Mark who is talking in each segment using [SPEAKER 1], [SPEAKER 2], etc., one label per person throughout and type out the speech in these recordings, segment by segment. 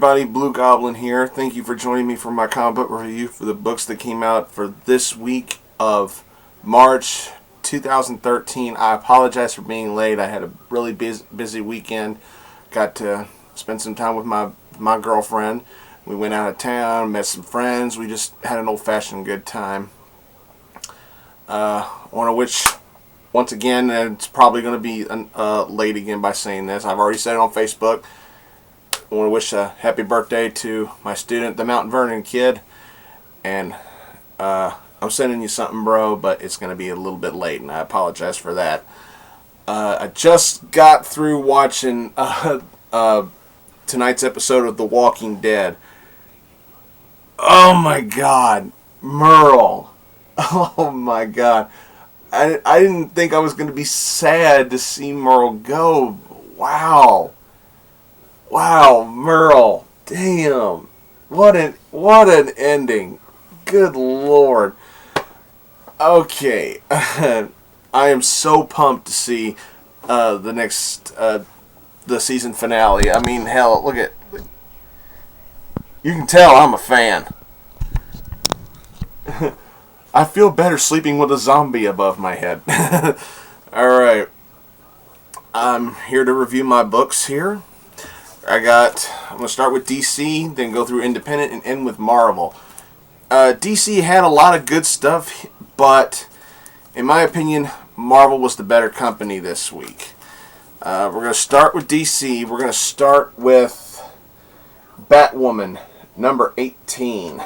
[SPEAKER 1] everybody, Blugoblin here. Thank you for joining me for my comic book review for the books that came out for this week of March 2013. I apologize for being late. I had a really busy weekend. Got to spend some time with my girlfriend. We went out of town, met some friends. We just had an old-fashioned good time. One of which, once again, it's probably going to be late again by saying this. I've already said it on Facebook. I want to wish a happy birthday to my student, TheMtVernonKid, and I'm sending you something, bro, but it's going to be a little bit late, and I apologize for that. I just got through watching tonight's episode of The Walking Dead. Oh my God, Merle! Oh my God, I didn't think I was going to be sad to see Merle go. Wow. Wow, Merle. Damn. What an ending. Good Lord. Okay. I am so pumped to see the next the season finale. I mean, hell, look at, you can tell I'm a fan. I feel better sleeping with a zombie above my head. Alright. I'm here to review my books here. I'm going to start with DC, then go through Independent, and end with Marvel. DC had a lot of good stuff, but in my opinion, Marvel was the better company this week. We're going to start with DC. We're going to start with Batwoman, number 18.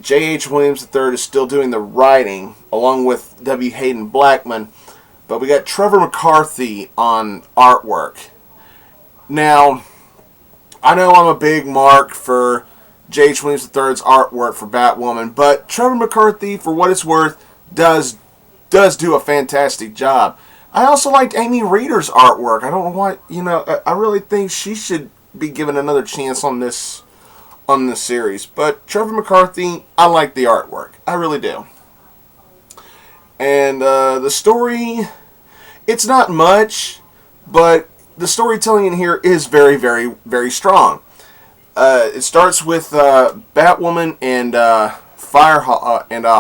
[SPEAKER 1] J.H. Williams III is still doing the writing, along with W. Hayden Blackman, but we got Trevor McCarthy on artwork. Now, I know I'm a big mark for J.H. Williams III's artwork for Batwoman, but Trevor McCarthy, for what it's worth, does do a fantastic job. I also liked Amy Reeder's artwork. I don't know why, I really think she should be given another chance on this series. But Trevor McCarthy, I like the artwork. I really do. And the story, it's not much, but the storytelling in here is very, very, very strong. It starts with Batwoman and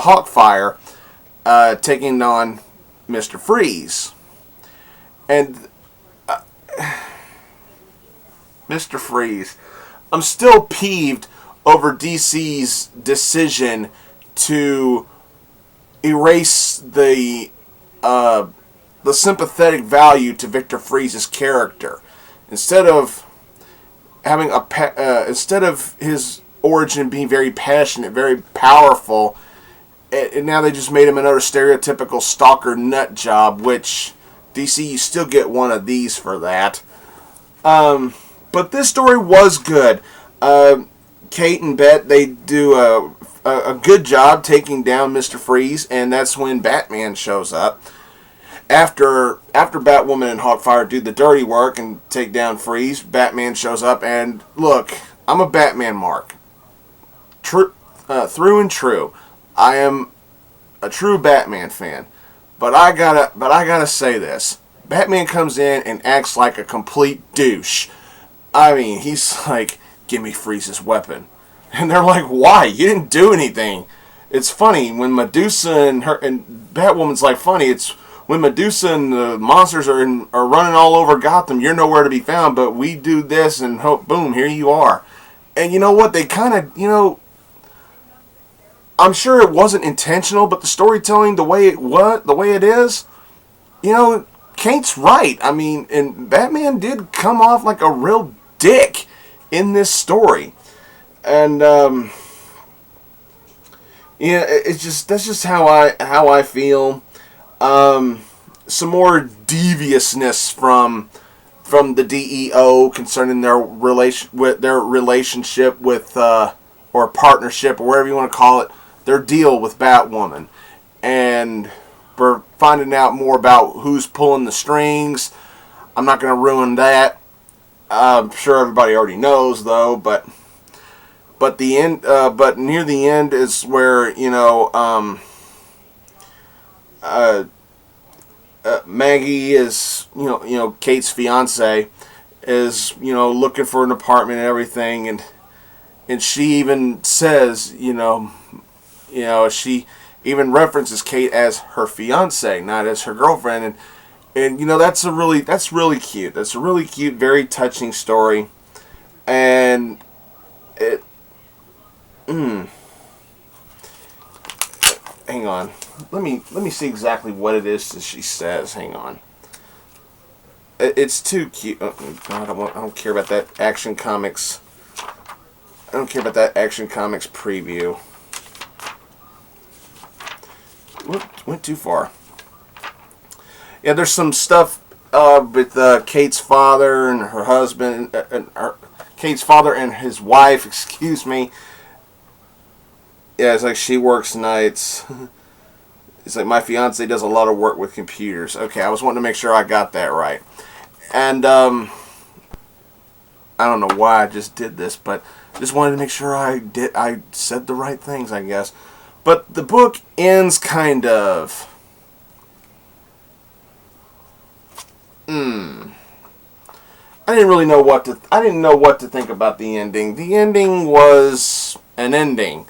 [SPEAKER 1] Hawkfire taking on Mr. Freeze. And Mr. Freeze, I'm still peeved over DC's decision to erase the sympathetic value to Victor Freeze's character. Instead of having instead of his origin being very passionate, very powerful, and now they just made him another stereotypical stalker nut job, which DC, you still get one of these for that. But this story was good. Kate and Bet, they do a good job taking down Mr. Freeze, and that's when Batman shows up. After Batwoman and Hawkfire do the dirty work and take down Freeze, Batman shows up, and look, I'm a Batman mark. Through and true. I am a true Batman fan. But I gotta say this. Batman comes in and acts like a complete douche. I mean, he's like, give me Freeze's weapon. And they're like, why? You didn't do anything. It's funny, when Medusa and Batwoman's like, funny, it's when Medusa and the monsters are running all over Gotham, you're nowhere to be found, but we do this and boom, here you are. And you know what? They kind of, I'm sure it wasn't intentional, but the storytelling, the way it is, Kate's right. I mean, and Batman did come off like a real dick in this story. And that's just how I feel. Some more deviousness from the DEO concerning their relationship with or partnership, or whatever you want to call it, their deal with Batwoman. And we're finding out more about who's pulling the strings. I'm not going to ruin that. I'm sure everybody already knows, though. But the end. But near the end is where Maggie is Kate's fiance is, you know, looking for an apartment and everything, and she even says, she even references Kate as her fiance, not as her girlfriend, and you know, that's really cute. That's a really cute, very touching story, and it. Hang on, let me see exactly what it is that she says. Hang on. It's too cute. Oh, God, I don't care about that Action Comics. I don't care about that Action Comics preview. Went too far. Yeah, there's some stuff with Kate's father and her husband, Kate's father and his wife. Excuse me. Yeah, it's like she works nights. It's like my fiance does a lot of work with computers. Okay, I was wanting to make sure I got that right. And I don't know why I just did this, but just wanted to make sure I said the right things, I guess. But the book ends kind of I didn't really know what to think about the ending. The ending was an ending.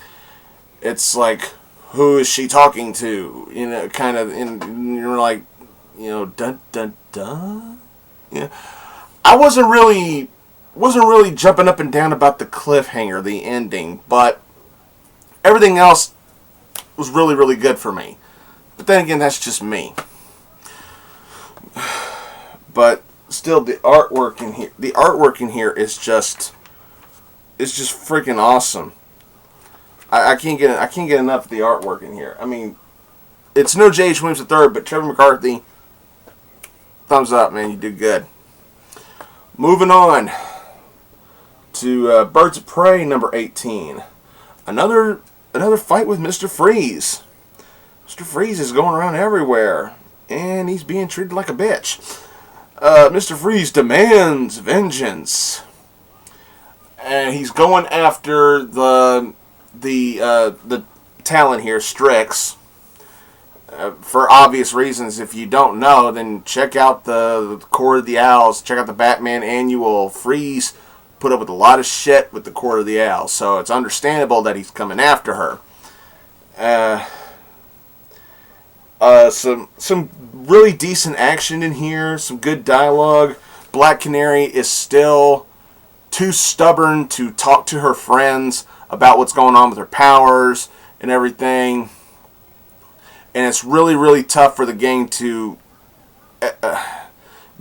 [SPEAKER 1] It's like, who is she talking to? You know, kind of, and you're like, dun dun dun. Yeah, I wasn't really jumping up and down about the cliffhanger, the ending, but everything else was really, really good for me. But then again, that's just me. But still, the artwork in here is just freaking awesome. I can't get enough of the artwork in here. I mean, it's no J.H. Williams III, but Trevor McCarthy, thumbs up, man. You did good. Moving on to Birds of Prey number 18. Another fight with Mr. Freeze. Mr. Freeze is going around everywhere, and he's being treated like a bitch. Mr. Freeze demands vengeance, and he's going after the Talon here, Strix. For obvious reasons, if you don't know, then check out the Court of the Owls. Check out the Batman annual. Freeze put up with a lot of shit with the Court of the Owls, so it's understandable that he's coming after her. Some really decent action in here. Some good dialogue. Black Canary is still too stubborn to talk to her friends about what's going on with her powers and everything. And it's really, really tough for the gang to...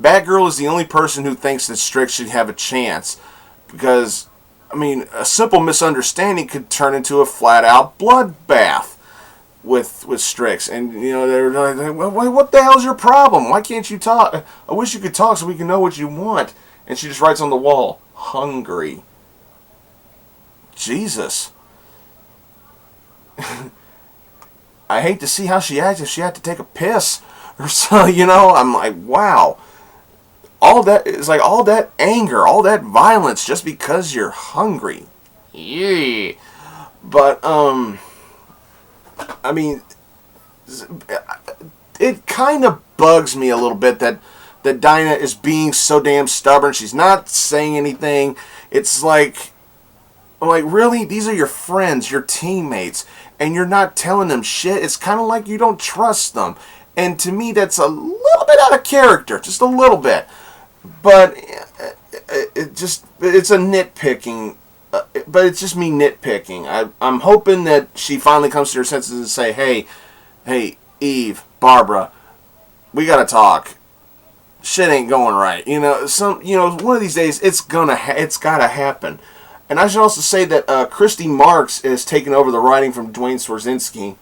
[SPEAKER 1] Batgirl is the only person who thinks that Strix should have a chance. Because, I mean, a simple misunderstanding could turn into a flat-out bloodbath with Strix. And, they're like, well, what the hell's your problem? Why can't you talk? I wish you could talk so we can know what you want. And she just writes on the wall, hungry. Jesus. I hate to see how she acts if she had to take a piss or so, I'm like, wow. All that anger, all that violence just because you're hungry. Yeah. But, I mean, it kind of bugs me a little bit that Dinah is being so damn stubborn. She's not saying anything. It's like, I'm like, really? These are your friends, your teammates, and you're not telling them shit? It's kind of like you don't trust them. And to me, that's a little bit out of character. Just a little bit. But it's a nitpicking. But it's just me nitpicking. I'm hoping that she finally comes to her senses and say, hey, Eve, Barbara, we gotta talk. Shit ain't going right. One of these days it's gotta happen. And I should also say that Christy Marks is taking over the writing from Dwayne Swarzinski.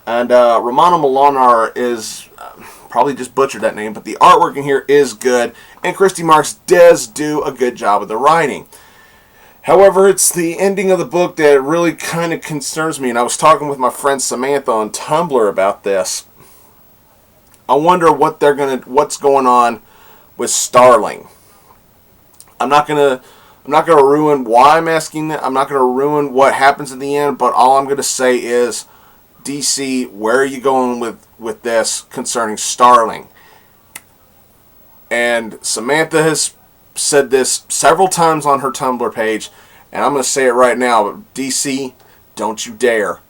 [SPEAKER 1] And Romano Molinar is, probably just butchered that name, but the artwork in here is good. And Christy Marks does do a good job of the writing. However, it's the ending of the book that really kind of concerns me. And I was talking with my friend Samantha on Tumblr about this. I wonder what's going on with Starling. I'm not gonna ruin why I'm asking that. I'm not gonna ruin what happens at the end. But all I'm gonna say is, DC, where are you going with this concerning Starling? And Samantha has said this several times on her Tumblr page, and I'm going to say it right now. DC, don't you dare.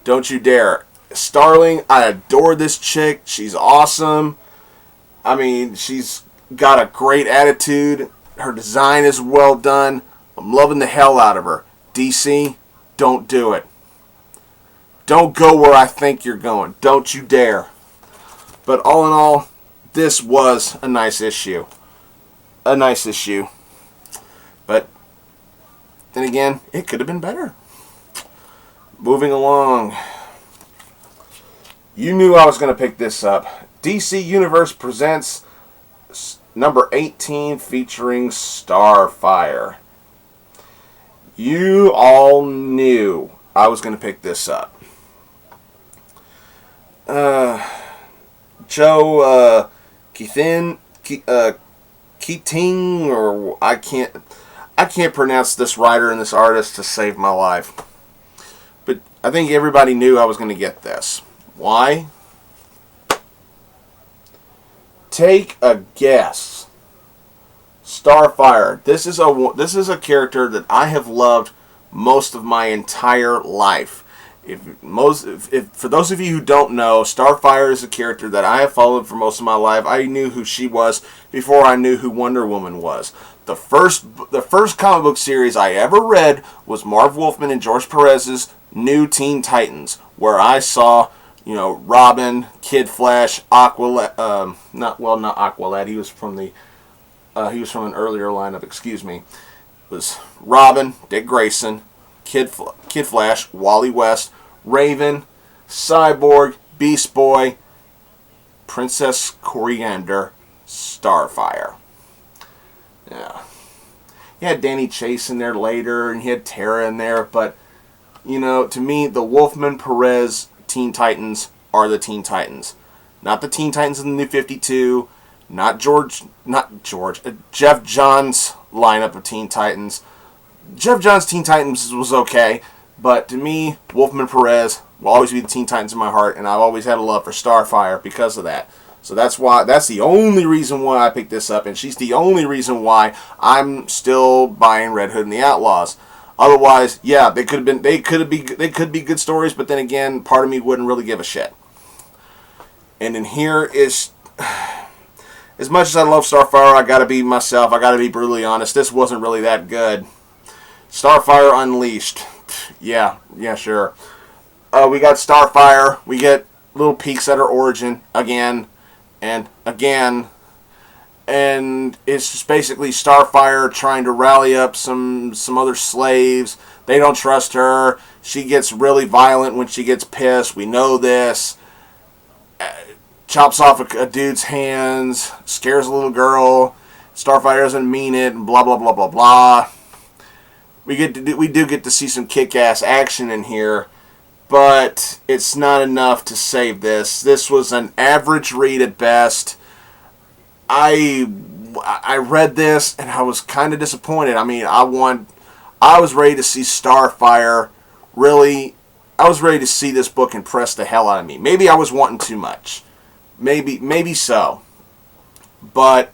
[SPEAKER 1] Don't you dare. Starling, I adore this chick. She's awesome. I mean, she's got a great attitude. Her design is well done. I'm loving the hell out of her. DC, don't do it. Don't go where I think you're going. Don't you dare. But all in all, this was a nice issue. A nice issue. But then again, it could have been better. Moving along. You knew I was going to pick this up. DC Universe presents number 18 featuring Starfire. You all knew I was going to pick this up. Joe Keating, or I can't pronounce this writer and this artist to save my life. But I think everybody knew I was going to get this. Why? Take a guess. Starfire. This is a character that I have loved most of my entire life. If for those of you who don't know, Starfire is a character that I have followed for most of my life. I knew who she was before I knew who Wonder Woman was. The first comic book series I ever read was Marv Wolfman and George Perez's New Teen Titans, where I saw, you know, Robin, Kid Flash, Aqualad, not Aqualad. He was from an earlier lineup. Excuse me. It was Robin, Dick Grayson, Kid Flash, Wally West, Raven, Cyborg, Beast Boy, Princess Coriander, Starfire. Yeah. He had Danny Chase in there later, and he had Tara in there, but, you know, to me, the Wolfman Perez Teen Titans are the Teen Titans. Not the Teen Titans in the New 52, not Jeff Johns' lineup of Teen Titans. Jeff Johns' Teen Titans was okay, but to me, Wolfman Perez will always be the Teen Titans in my heart, and I've always had a love for Starfire because of that. So that's the only reason why I picked this up, and she's the only reason why I'm still buying Red Hood and the Outlaws. Otherwise, yeah, they could be good stories, but then again, part of me wouldn't really give a shit. And in here is, as much as I love Starfire, I gotta be myself. I gotta be brutally honest. This wasn't really that good. Starfire Unleashed. Yeah, sure. We got Starfire. We get little peeks at her origin again and again. And it's just basically Starfire trying to rally up some other slaves. They don't trust her. She gets really violent when she gets pissed. We know this. Chops off a dude's hands. Scares a little girl. Starfire doesn't mean it. And blah, blah, blah, blah, blah. We do get to see some kick-ass action in here, but it's not enough to save this. This was an average read at best. I read this and I was kind of disappointed. I mean, I was ready to see Starfire really. I was ready to see this book impress the hell out of me. Maybe I was wanting too much. Maybe so. But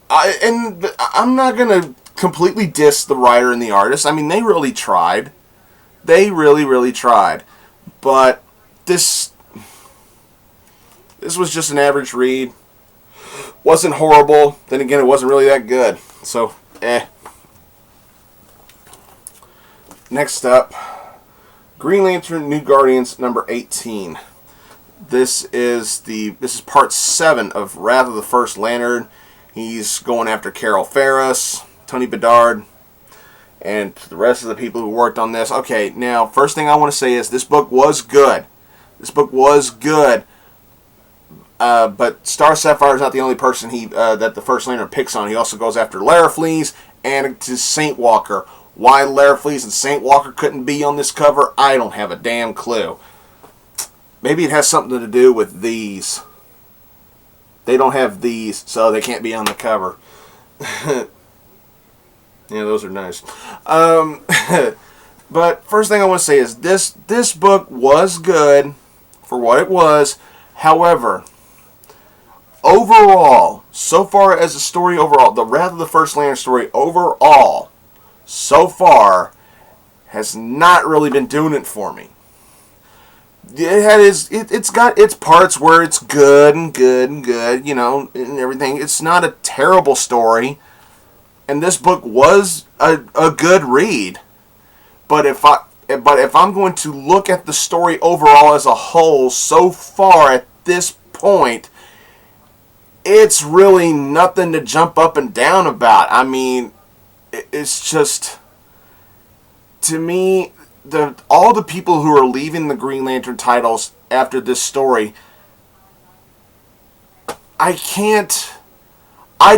[SPEAKER 1] I'm not gonna completely diss the writer and the artist. I mean, they really tried. They really tried. But this was just an average read. Wasn't horrible. Then again, it wasn't really that good. So, Next up, Green Lantern New Guardians number 18. This is part 7 of Wrath of the First Lantern. He's going after Carol Ferris, Tony Bedard, and the rest of the people who worked on this. Okay, now, first thing I want to say is this book was good. This book was good. But Star Sapphire is not the only person that the First Lantern picks on. He also goes after Larafleeze and to Saint Walker. Why Larafleeze and Saint Walker couldn't be on this cover, I don't have a damn clue. Maybe it has something to do with these. They don't have these, so they can't be on the cover. Yeah, those are nice. But first thing I want to say is this book was good for what it was. However, overall, so far as the story overall, the Wrath of the First Lantern story overall, so far, has not really been doing it for me. It's got its parts where it's good and good and good, you know, and everything. It's not a terrible story, and this book was a good read. But if I'm going to look at the story overall as a whole, so far at this point, it's really nothing to jump up and down about. I mean, it's just, to me, all the people who are leaving the Green Lantern titles after this story, I'd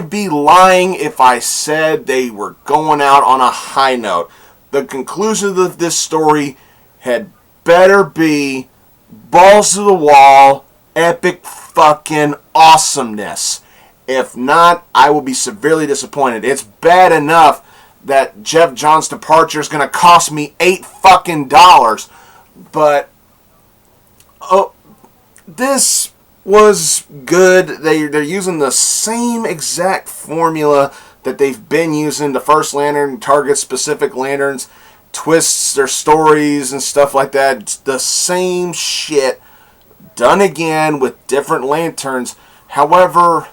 [SPEAKER 1] be lying if I said they were going out on a high note. The conclusion of this story had better be balls to the wall, epic fucking awesomeness. If not, I will be severely disappointed. It's bad enough that Jeff Johns' departure is going to cost me $8 fucking dollars. But this was good. They're using the same exact formula that they've been using. The First Lantern targets specific lanterns, twists their stories and stuff like that. It's the same shit done again with different lanterns. However,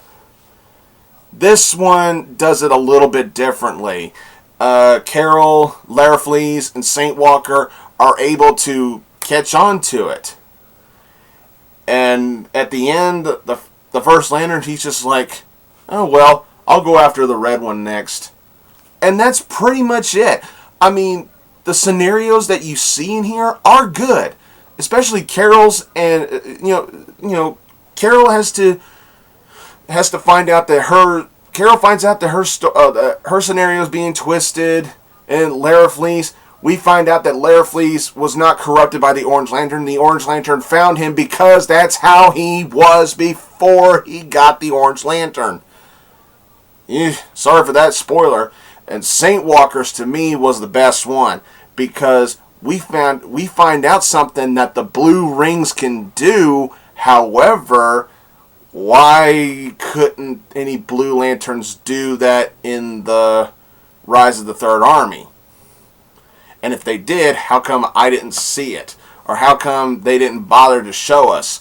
[SPEAKER 1] this one does it a little bit differently. Carol, Larafleeze, and Saint Walker are able to catch on to it. And at the end, the First Lantern, he's just like, oh, well, I'll go after the red one next. And that's pretty much it. I mean, the scenarios that you see in here are good. Especially Carol's, and, Carol has to find out that Carol finds out that her scenario is being twisted, and Larafleeze, we find out that Larafleeze was not corrupted by the Orange Lantern. The Orange Lantern found him because that's how he was before he got the Orange Lantern. Sorry for that spoiler. And Saint Walker's, to me, was the best one, because we find out something that the blue rings can do. However, why couldn't any Blue Lanterns do that in the Rise of the Third Army? And if they did, how come I didn't see it? Or how come they didn't bother to show us?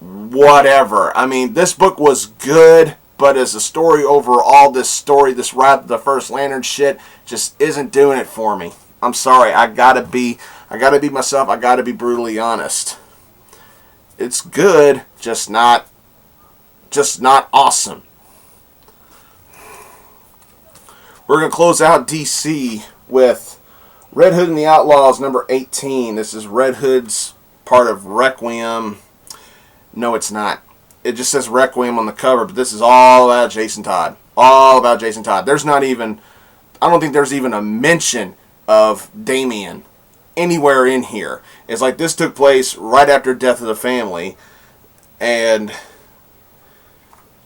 [SPEAKER 1] Whatever. I mean, this book was good, but as a story overall, this Wrath of the First Lantern shit just isn't doing it for me. I'm sorry. I gotta be myself. I gotta be brutally honest. It's good, just not awesome. We're gonna close out DC with Red Hood and the Outlaws number 18. This is Red Hood's part of Requiem. No, it's not. It just says Requiem on the cover, but this is all about Jason Todd. All about Jason Todd. I don't think there's even a mention of Damian anywhere in here. It's like this took place right after Death of the Family, and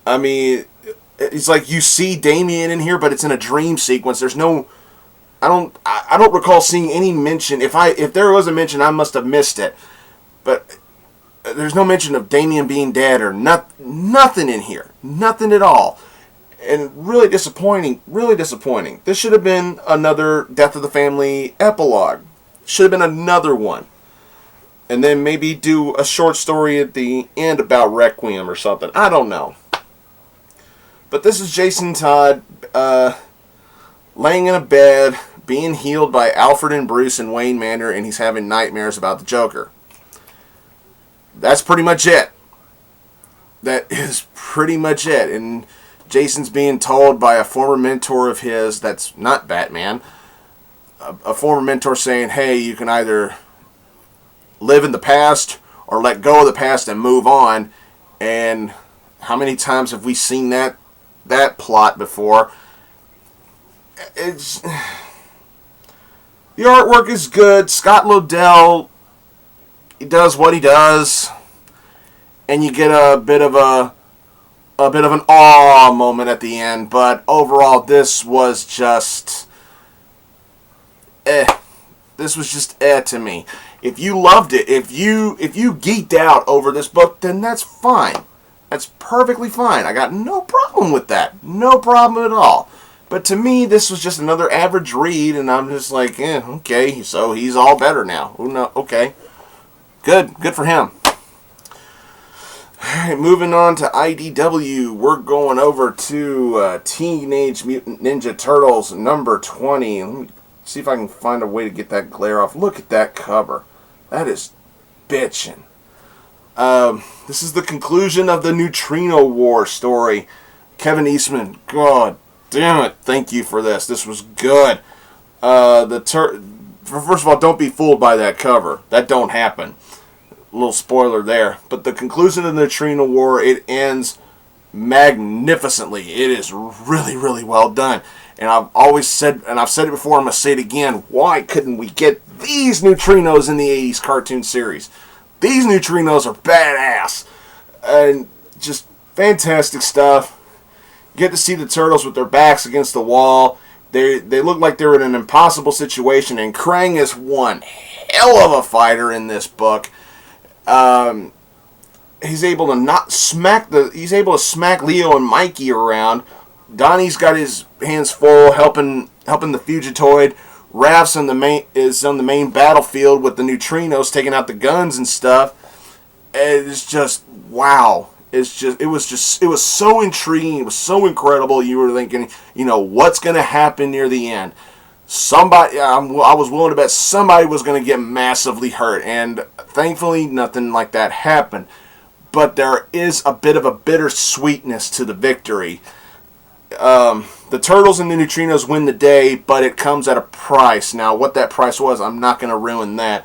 [SPEAKER 1] I mean, it's like you see Damian in here, but it's in a dream sequence. There's no, I don't recall seeing any mention. If there was a mention, I must have missed it. But there's no mention of Damian being dead or nothing in here, nothing at all. And really disappointing, really disappointing. This should have been another Death of the Family epilogue. Should have been another one. And then maybe do a short story at the end about Requiem or something. I don't know. But this is Jason Todd laying in a bed, being healed by Alfred and Bruce and Wayne Manor, and he's having nightmares about the Joker. That's pretty much it. That is pretty much it. And Jason's being told by a former mentor of his, that's not Batman, a former mentor saying, hey, you can either live in the past or let go of the past and move on. And how many times have we seen that plot before? The artwork is good. Scott Lobdell, he does what he does, and you get a bit of an awe moment at the end. But overall, this was just This was just to me. If you loved it, if you geeked out over this book, then that's fine. That's perfectly fine. I got no problem with that. No problem at all. But to me, this was just another average read, and I'm just like, okay, so he's all better now. Oh, no, okay. Good for him. Alright, moving on to IDW, we're going over to Teenage Mutant Ninja Turtles number 20. Let me see if I can find a way to get that glare off. Look at that cover. That is bitchin'. This is the conclusion of the Neutrino War story. Kevin Eastman, God damn it, thank you for this. This was good. First of all, don't be fooled by that cover. That don't happen. A little spoiler there. But the conclusion of the Neutrino War, it ends magnificently. It is really, really well done. And I've always said, and I've said it before, I'm going to say it again, why couldn't we get these neutrinos in the 80s cartoon series? These neutrinos are badass. And just fantastic stuff. Get to see the turtles with their backs against the wall. They look like they're in an impossible situation, and Krang is one hell of a fighter in this book. He's able to smack Leo and Mikey around. Donnie's got his hands full helping the Fugitoid. Raph's is on the main battlefield with the neutrinos taking out the guns and stuff. It's just wow. It was so intriguing. It was so incredible. You were thinking, what's going to happen near the end? I was willing to bet somebody was going to get massively hurt, and thankfully nothing like that happened. But there is a bit of a bittersweetness to the victory. The Turtles and the Neutrinos win the day, but it comes at a price. Now, what that price was, I'm not going to ruin that.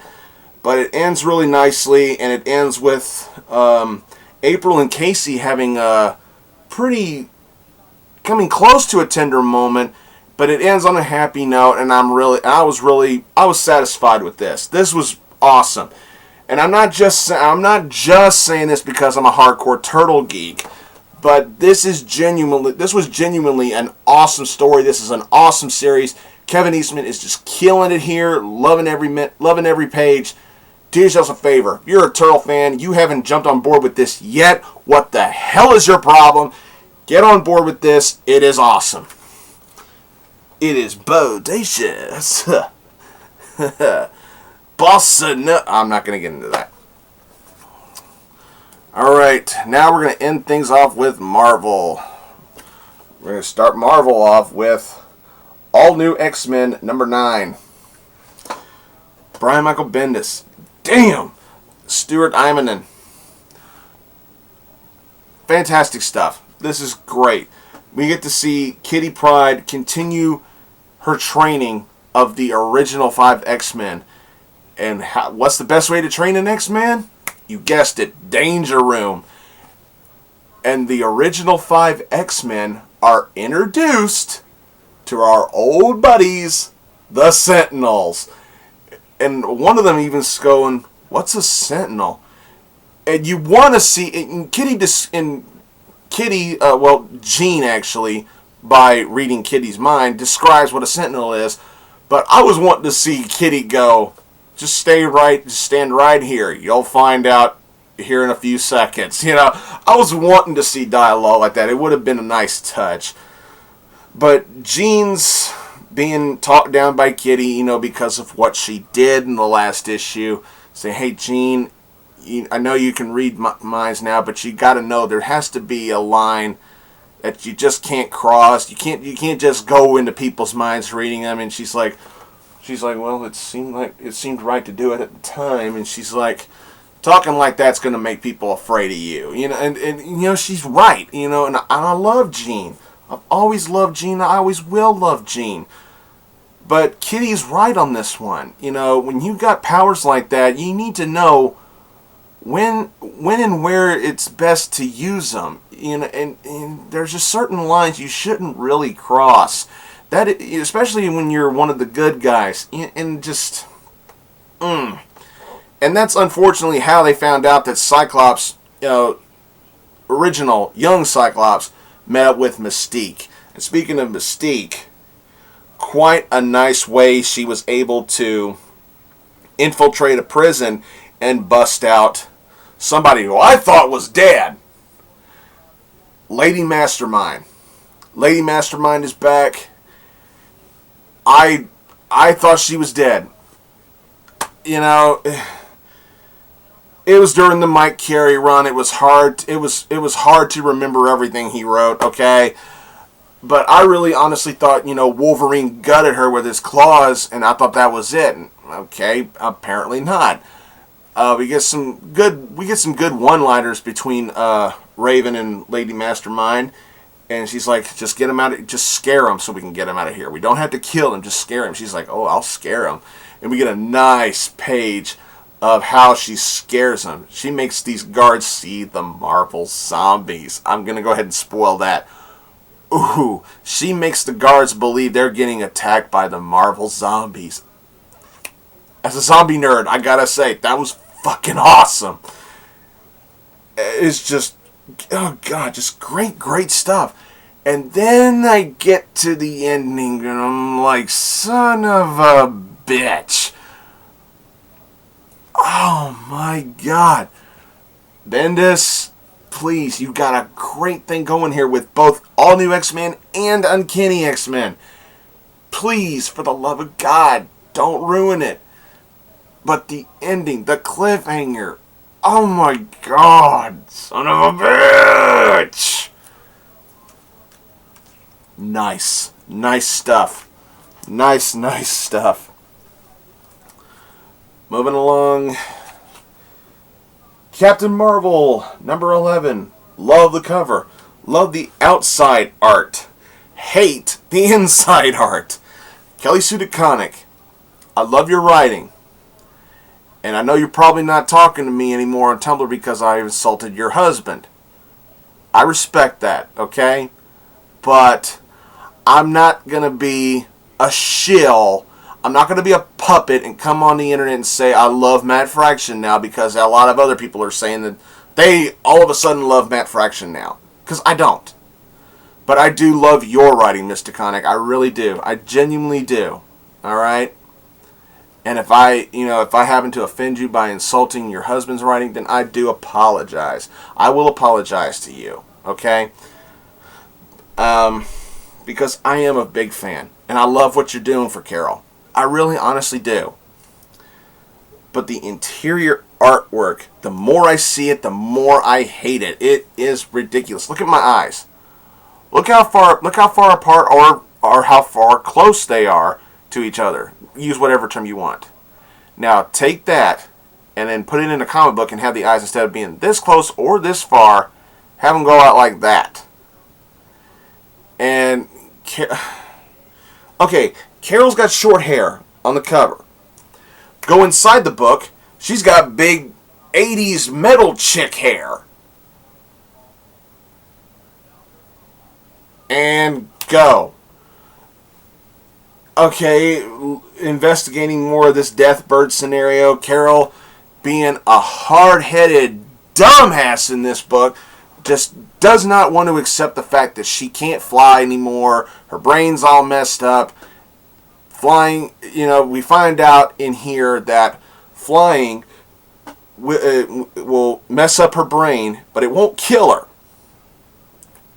[SPEAKER 1] But it ends really nicely, and it ends with April and Casey having a coming close to a tender moment, but it ends on a happy note, and I was satisfied with this. This was awesome. And I'm not just saying this because I'm a hardcore turtle geek, but this was genuinely an awesome story. This is an awesome series. Kevin Eastman is just killing it here, loving every page. Do yourself a favor. If you're a Turtle fan, you haven't jumped on board with this yet, what the hell is your problem? Get on board with this. It is awesome. It is bodacious. Bossa no. I'm not going to get into that. Alright, now we're going to end things off with Marvel. We're going to start Marvel off with All New X-Men number 9. Brian Michael Bendis. Damn! Stuart Immonen. Fantastic stuff. This is great. We get to see Kitty Pryde continue her training of the original 5 X-Men. And what's the best way to train an X-Man? You guessed it, Danger Room. And the original 5 X-Men are introduced to our old buddies, the Sentinels. And one of them even's going, what's a Sentinel? And you want to see, Jean actually, by reading Kitty's mind, describes what a Sentinel is. But I was wanting to see Kitty go, just stand right here. You'll find out here in a few seconds. I was wanting to see dialogue like that. It would have been a nice touch. But Jean's being talked down by Kitty, because of what she did in the last issue. Say, hey, Jean, I know you can read minds now, but you got to know there has to be a line that you just can't cross. You can't just go into people's minds reading them. And she's like, well, it seemed right to do it at the time. And she's like, talking like that's going to make people afraid of you. And she's right. And I love Jean. I've always loved Jean. I always will love Jean. But Kitty's right on this one. When you got powers like that, you need to know when and where it's best to use them. And there's just certain lines you shouldn't really cross. That, especially when you're one of the good guys. And that's unfortunately how they found out that Cyclops, original young Cyclops, met up with Mystique. And speaking of Mystique, quite a nice way she was able to infiltrate a prison and bust out somebody who I thought was dead. Lady Mastermind. Lady Mastermind is back. I thought she was dead. You know, it was during the Mike Carey run. It was hard. It was hard to remember everything he wrote. Okay, but I really honestly thought, you know, Wolverine gutted her with his claws, and I thought that was it. Okay, apparently not. We get some good one-liners between Raven and Lady Mastermind, and she's like, "Just get him out. Just scare him so we can get him out of here. We don't have to kill him. Just scare him." She's like, "Oh, I'll scare him," and we get a nice page of how she scares them. She makes these guards see the Marvel zombies. I'm going to go ahead and spoil that. Ooh, she makes the guards believe they're getting attacked by the Marvel zombies. As a zombie nerd, I gotta say, that was fucking awesome. It's just, oh god, just great stuff. And then I get to the ending and I'm like, son of a bitch. Oh my god. Bendis, please, you got a great thing going here with both All New X-Men and Uncanny X-Men. Please, for the love of God, don't ruin it. But the ending, the cliffhanger, oh my god, son of a bitch. Nice stuff. Nice stuff. Moving along. Captain Marvel, number 11. Love the cover. Love the outside art. Hate the inside art. Kelly Sue DeConnick, I love your writing. And I know you're probably not talking to me anymore on Tumblr because I insulted your husband. I respect that, okay? But I'm not going to be a shill. I'm not going to be a puppet and come on the internet and say I love Matt Fraction now because a lot of other people are saying that they all of a sudden love Matt Fraction now. Because I don't. But I do love your writing, Mr. Connick. I really do. I genuinely do. Alright? And if I happen to offend you by insulting your husband's writing, then I do apologize. I will apologize to you. Okay? Because I am a big fan. And I love what you're doing for Carol. I really honestly do. But the interior artwork, the more I see it, the more I hate it. It is ridiculous. Look at my eyes. Look how far apart or how far close they are to each other. Use whatever term you want. Now take that and then put it in a comic book and have the eyes, instead of being this close or this far, have them go out like that. And okay, Carol's got short hair on the cover. Go inside the book, she's got big 80s metal chick hair. And go. Okay, investigating more of this Deathbird scenario, Carol being a hard-headed dumbass in this book, just does not want to accept the fact that she can't fly anymore. Her brain's all messed up. Flying, we find out in here that flying will mess up her brain, but it won't kill her.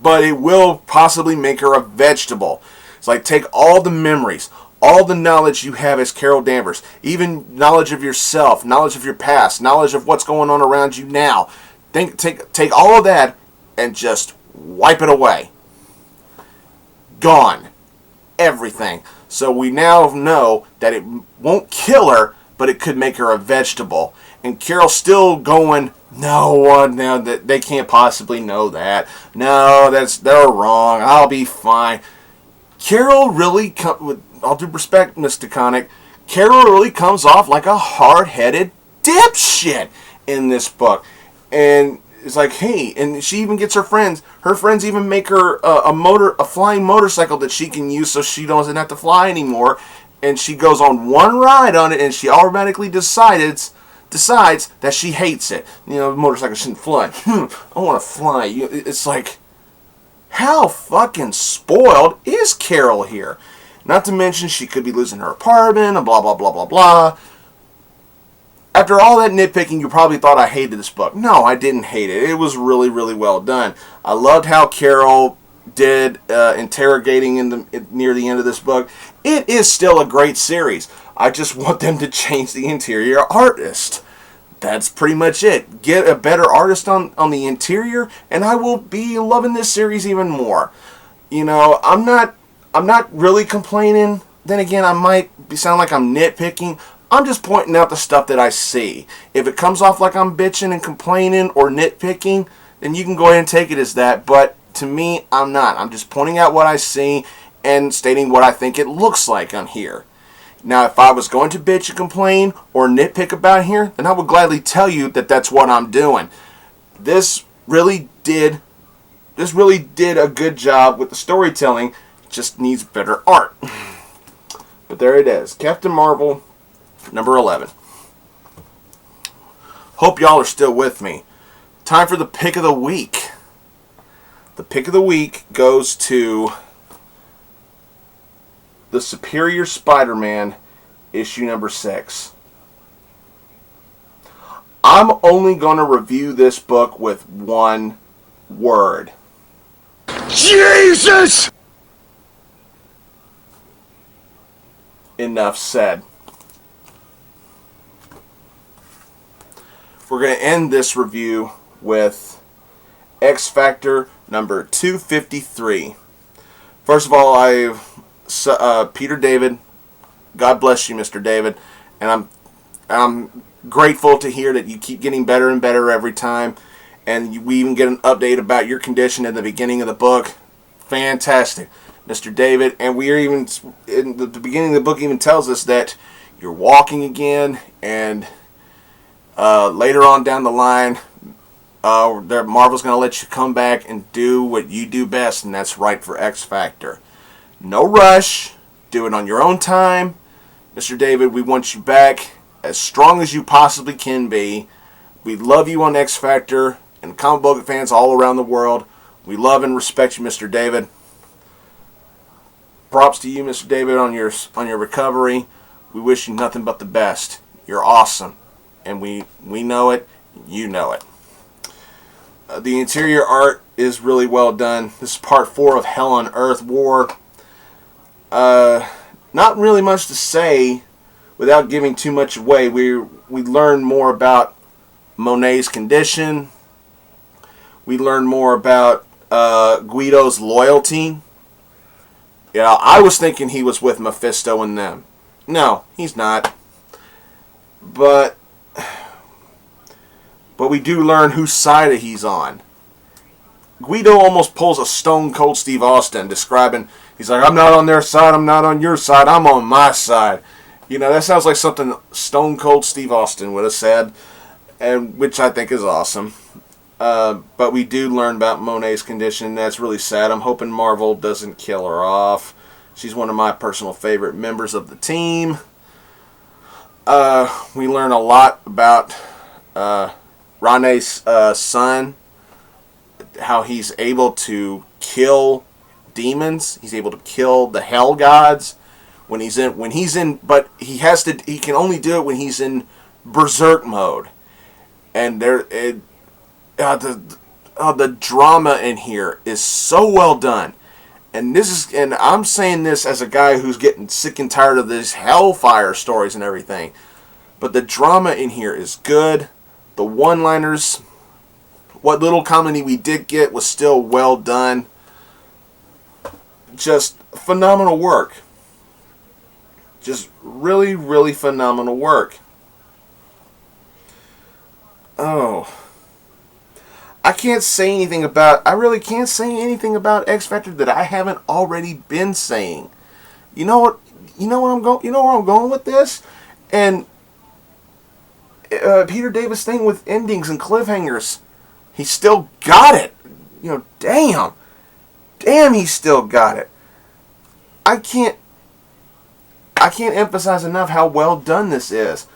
[SPEAKER 1] But it will possibly make her a vegetable. It's like, take all the memories, all the knowledge you have as Carol Danvers, even knowledge of yourself, knowledge of your past, knowledge of what's going on around you now. Take all of that and just wipe it away. Gone. Everything. So we now know that it won't kill her, but it could make her a vegetable. And Carol's still going, no, that they can't possibly know that. No, they're wrong. I'll be fine. Carol really, with all due respect, Mr. Connick, Carol really comes off like a hard-headed dipshit in this book. And it's like, hey, and she even gets her friends. Her friends even make her a flying motorcycle that she can use so she doesn't have to fly anymore. And she goes on one ride on it, and she automatically decides that she hates it. The motorcycle shouldn't fly. I want to fly. It's like, how fucking spoiled is Carol here? Not to mention she could be losing her apartment and blah, blah, blah, blah, blah. After all that nitpicking, you probably thought I hated this book. No, I didn't hate it. It was really, really well done. I loved how Carol did interrogating near the end of this book. It is still a great series. I just want them to change the interior artist. That's pretty much it. Get a better artist on the interior, and I will be loving this series even more. You know, I'm not really complaining. Then again, I might sound like I'm nitpicking. I'm just pointing out the stuff that I see. If it comes off like I'm bitching and complaining or nitpicking, then you can go ahead and take it as that. But to me, I'm not. I'm just pointing out what I see and stating what I think it looks like on here. Now, if I was going to bitch and complain or nitpick about here, then I would gladly tell you that that's what I'm doing. This really did a good job with the storytelling. It just needs better art. But there it is. Captain Marvel, number 11. Hope y'all are still with me. Time for the pick of the week. The pick of the week goes to The Superior Spider-Man, issue number 6. I'm only going to review this book with one word. Jesus! Enough said. We're going to end this review with X Factor number 253. First of all, Peter David, God bless you, Mr. David, and I'm grateful to hear that you keep getting better and better every time, and we even get an update about your condition in the beginning of the book. Fantastic, Mr. David. And we are even in the beginning of the book even tells us that you're walking again, and later on down the line, Marvel's going to let you come back and do what you do best, and that's write for X Factor. No rush. Do it on your own time. Mr. David, we want you back as strong as you possibly can be. We love you on X Factor, and comic book fans all around the world. We love and respect you, Mr. David. Props to you, Mr. David, on your recovery. We wish you nothing but the best. You're awesome. And we know it. You know it. The interior art is really well done. This is part 4 of Hell on Earth War. Not really much to say without giving too much away. We learn more about Monet's condition. We learn more about Guido's loyalty. Yeah, I was thinking he was with Mephisto and them. No, he's not. But we do learn whose side he's on. Guido almost pulls a Stone Cold Steve Austin, describing, he's like, I'm not on their side, I'm not on your side, I'm on my side. You know, that sounds like something Stone Cold Steve Austin would have said, and which I think is awesome. But we do learn about Monet's condition. That's really sad. I'm hoping Marvel doesn't kill her off. She's one of my personal favorite members of the team. We learn a lot about Rene's son, how he's able to kill demons. He's able to kill the hell gods but he can only do it when he's in berserk mode. And the drama in here is so well done. And I'm saying this as a guy who's getting sick and tired of these Hellfire stories and everything. But the drama in here is good. The one-liners, what little comedy we did get was still well done. Just phenomenal work. Just really, really phenomenal work. Oh. I really can't say anything about X Factor that I haven't already been saying. You know where I'm going with this? And Peter Davis' thing with endings and cliffhangers, he still got it. Damn, he still got it. I can't emphasize enough how well done this is.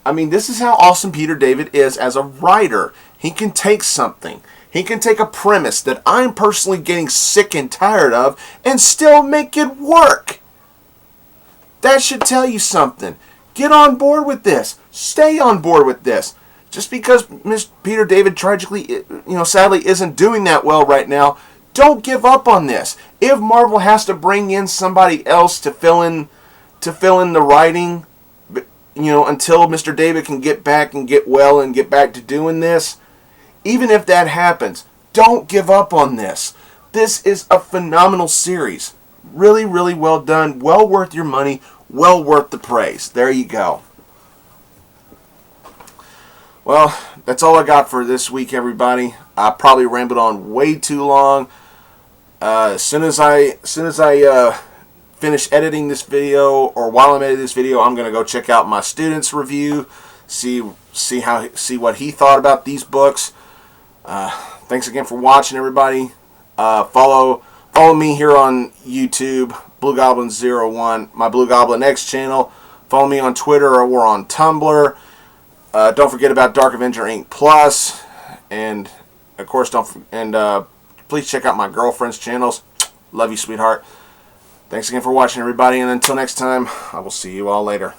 [SPEAKER 1] I mean, this is how awesome Peter David is as a writer. He can take something. He can take a premise that I'm personally getting sick and tired of and still make it work. That should tell you something. Get on board with this. stay on board with this. Just because Peter David tragically, sadly isn't doing that well right now, don't give up on this. If Marvel has to bring in somebody else to fill in the writing, until Mr. David can get back and get well and get back to doing this, even if that happens, don't give up on this. This is a phenomenal series. Really, really well done. Well worth your money. Well worth the praise. There you go. Well, that's all I got for this week, everybody. I probably rambled on way too long. As soon as I finish editing this video, or while I'm editing this video, I'm gonna go check out my student's review, see what he thought about these books. Thanks again for watching, everybody. Follow me here on YouTube, Blugoblin01, my Blugoblin X channel. Follow me on Twitter or on Tumblr. Don't forget about Dark Avenger Inc. Plus, and of course please check out my girlfriend's channels. Love you, sweetheart. Thanks again for watching, everybody, and until next time, I will see you all later.